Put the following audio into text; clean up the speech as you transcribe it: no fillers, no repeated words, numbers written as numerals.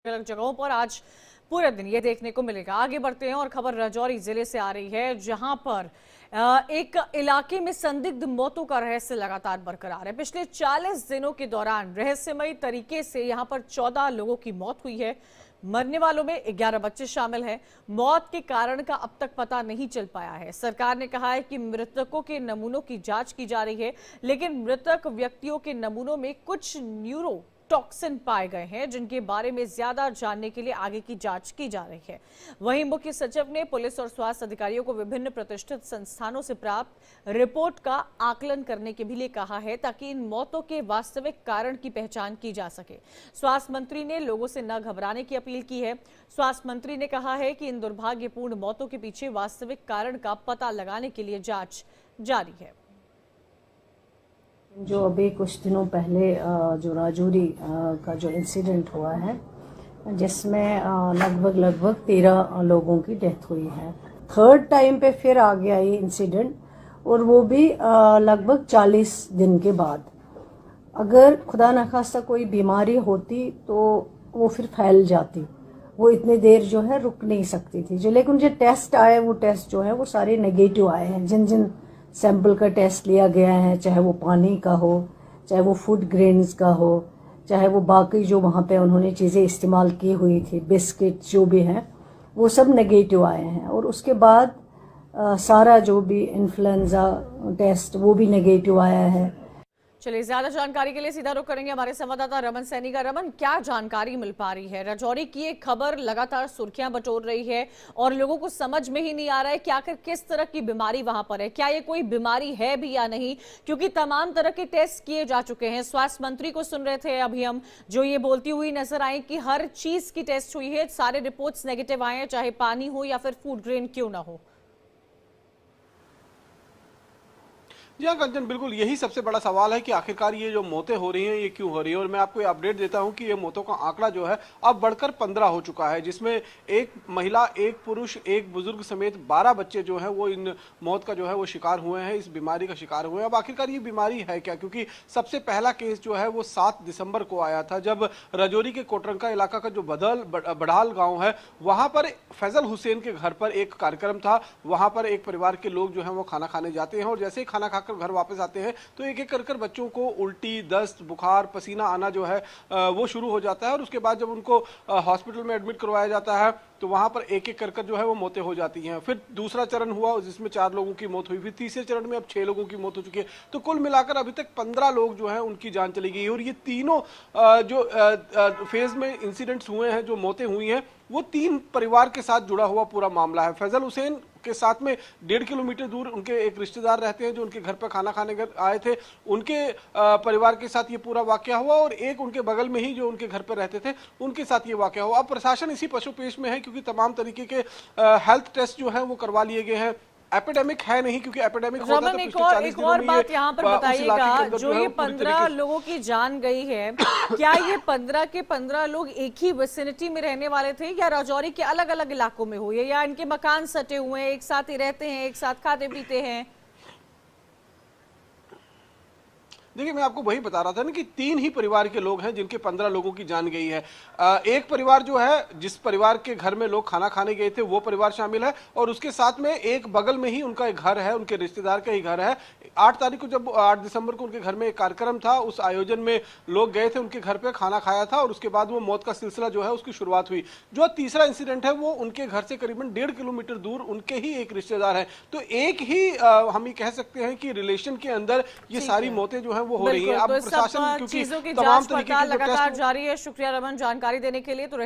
अलग जगहों पर आज पूरे दिन ये देखने को मिलेगा। आगे बढ़ते हैं और खबर राजौरी जिले से आ रही है, जहां पर एक इलाके में संदिग्ध मौतों का रहस्य लगातार बरकरार है। पिछले 40 दिनों के दौरान रहस्यमयी तरीके से यहां पर 14 लोगों की मौत हुई है। मरने वालों में 11 बच्चे शामिल हैं। मौत के कारण का अब तक पता नहीं चल पाया है। सरकार ने कहा है कि मृतकों के नमूनों की जांच की जा रही है, लेकिन मृतक व्यक्तियों के नमूनों में कुछ न्यूरो टॉक्सिन पाए गए हैं, जिनके बारे में ज्यादा जानने के लिए आगे की जांच की जा रही है। वहीं मुख्य सचिव ने पुलिस और स्वास्थ्य अधिकारियों को विभिन्न प्रतिष्ठित संस्थानों से प्राप्त रिपोर्ट का आकलन करने के भी लिए कहा है, ताकि इन मौतों के वास्तविक कारण की पहचान की जा सके। स्वास्थ्य मंत्री ने लोगों से न घबराने की अपील की है। स्वास्थ्य मंत्री ने कहा है कि इन दुर्भाग्यपूर्ण मौतों के पीछे वास्तविक कारण का पता लगाने के लिए जांच जारी है। जो अभी कुछ दिनों पहले जो राजौरी का जो इंसिडेंट हुआ है, जिसमें लगभग 13 लोगों की डेथ हुई है। थर्ड टाइम पे फिर आ गया ये इंसिडेंट, और वो भी लगभग 40 दिन के बाद। अगर खुदा न खास्ता कोई बीमारी होती तो वो फिर फैल जाती, वो इतनी देर जो है रुक नहीं सकती थी। जो लेकिन जो टेस्ट आए, वो टेस्ट जो है वो सारे नेगेटिव आए हैं। जिन जिन सैंपल का टेस्ट लिया गया है, चाहे वो पानी का हो, चाहे वो फूड ग्रेन्स का हो, चाहे वो बाकी जो वहाँ पे उन्होंने चीज़ें इस्तेमाल की हुई थी, बिस्किट जो भी हैं, वो सब नेगेटिव आए हैं। और उसके बाद सारा जो भी इन्फ्लुएंजा टेस्ट वो भी नेगेटिव आया है। चलिए, ज्यादा जानकारी के लिए सीधा रुख करेंगे हमारे संवाददाता रमन सैनी का। रमन, क्या जानकारी मिल पा रही है? राजौरी की एक खबर लगातार सुर्खियां बटोर रही है और लोगों को समझ में ही नहीं आ रहा है कि आखिर किस तरह की बीमारी वहां पर है। क्या ये कोई बीमारी है भी या नहीं, क्योंकि तमाम तरह के टेस्ट किए जा चुके हैं। स्वास्थ्य मंत्री को सुन रहे थे अभी हम, जो ये बोलती हुई नजर आई कि हर चीज की टेस्ट हुई है, सारे रिपोर्ट्स नेगेटिव आए हैं, चाहे पानी हो या फिर फूड ग्रेन क्यों ना हो। जी हाँ कंचन, बिल्कुल यही सबसे बड़ा सवाल है कि आखिरकार ये जो मौतें हो रही हैं ये क्यों हो रही है। और मैं आपको ये अपडेट देता हूं कि ये मौतों का आंकड़ा जो है अब बढ़कर 15 हो चुका है, जिसमें एक महिला, एक पुरुष, एक बुजुर्ग समेत 12 बच्चे जो हैं वो इन मौत का जो है वो शिकार हुए हैं, इस बीमारी का शिकार हुए हैं। अब आखिरकार ये बीमारी है क्या, क्योंकि सबसे पहला केस जो है वो 7 दिसंबर को आया था, जब राजौरी के कोटरंका इलाका का जो बड़ाल गाँव है, वहां पर फैजल हुसैन के घर पर एक कार्यक्रम था। वहां पर एक परिवार के लोग जो है वो खाना खाने जाते हैं, और जैसे ही खाना खाकर घर वापस आते हैं तो एक एक कर बच्चों को उल्टी, दस्त, बुखार, पसीना आना जो है वो शुरू हो जाता है। और उसके बाद जब उनको हॉस्पिटल में एडमिट करवाया जाता है तो वहां पर एक एक कर जो है वो मौतें हो जाती हैं। फिर दूसरा चरण हुआ जिसमें 4 लोगों की मौत हुई, फिर तीसरे चरण में अब 6 लोगों की मौत हो चुकी है। तो कुल मिलाकर अभी तक 15 लोग जो है उनकी जान चली गई। और ये तीनों जो फेज में इंसिडेंट्स हुए हैं, जो मौतें हुई हैं, वो 3 परिवार के साथ जुड़ा हुआ पूरा मामला है। फैजल हुसैन के साथ में 1.5 किलोमीटर दूर उनके एक रिश्तेदार रहते हैं, जो उनके घर पर खाना खाने आए थे। उनके परिवार के साथ ये पूरा वाकया हुआ, और एक उनके बगल में ही जो उनके घर पर रहते थे उनके साथ ये वाकया हुआ। अब प्रशासन इसी पशुपेश में है, क्योंकि तमाम तरीके के हेल्थ टेस्ट जो है वो करवा लिए गए हैं। एपिडेमिक है नहीं, क्योंकि एपिडेमिक होता तो पिछले 40 दिनों में। एक और बात यहाँ पर बताइएगा, जो ये 15 लोगों की जान गई है, क्या ये 15 के 15 लोग एक ही विसिनिटी में रहने वाले थे, या राजौरी के अलग अलग इलाकों में हुए, या इनके मकान सटे हुए हैं, एक साथ ही रहते हैं, एक साथ खाते पीते हैं? देखिए, मैं आपको वही बता रहा था ना कि 3 ही परिवार के लोग हैं जिनके 15 लोगों की जान गई है। एक परिवार जो है, जिस परिवार के घर में लोग खाना खाने गए थे, वो परिवार शामिल है, और उसके साथ में एक बगल में ही उनका एक घर है, उनके रिश्तेदार का ही घर है। 8 तारीख को, जब 8 दिसंबर को उनके घर में एक कार्यक्रम था, उस आयोजन में लोग गए थे, उनके घर पे खाना खाया था, और उसके बाद वो मौत का सिलसिला जो है उसकी शुरुआत हुई। जो तीसरा इंसिडेंट है वो उनके घर से करीबन 1.5 किलोमीटर दूर उनके ही एक रिश्तेदार है। तो एक ही हम ये कह सकते हैं कि रिलेशन के अंदर ये सारी मौतें जो है वो हो रही है। अब तो प्रशासन, क्योंकि चीजों की तमाम जांच तरीके पड़ताल के लगातार जारी है। शुक्रिया रमन जानकारी देने के लिए। तो